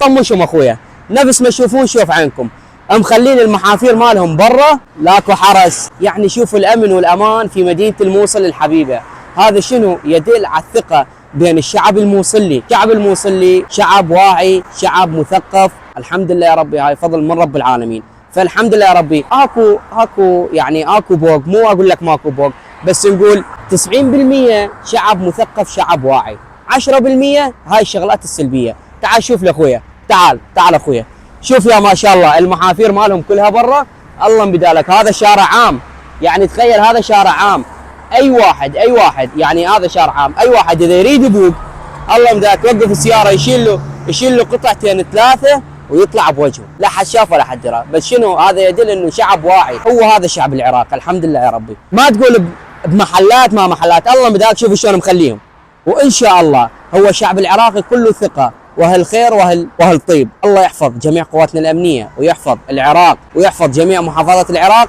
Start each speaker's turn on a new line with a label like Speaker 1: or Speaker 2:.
Speaker 1: طمشهم اخويا، نفس ما تشوفون شوف عينكم، مخلين المحافير مالهم برا، لاكو حرس. يعني شوفوا الامن والامان في مدينه الموصل الحبيبه. هذا شنو يدل على الثقه بين الشعب الموصلي. الشعب الموصلي شعب واعي، شعب مثقف، الحمد لله يا ربي، هاي فضل من رب العالمين. فالحمد لله يا ربي، اكو يعني اكو بوق، مو اقول لك ماكو بوق، بس نقول 90% شعب مثقف، شعب واعي. 10% هاي الشغلات السلبيه. تعال شوف لاخويا، تعال اخويا، شوف يا ما شاء الله المحافير مالهم كلها برا. الله بدالك، هذا شارع عام، يعني تخيل هذا شارع عام، اي واحد يعني هذا شارع عام، اي واحد اذا يريد يبوق الله بدالك يوقف السياره، يشيل له قطعتين ثلاثه ويطلع بوجهه، لا حد شاف ولا حد درى. بس شنو هذا يدل انه شعب واعي. هو هذا شعب العراق، الحمد لله يا ربي. ما تقول بمحلات ما محلات، الله بدالك شوف شلون مخليهم. وان شاء الله هو الشعب العراقي كله ثقه واهل خير واهل طيب. الله يحفظ جميع قواتنا الامنيه، ويحفظ العراق، ويحفظ جميع محافظات العراق.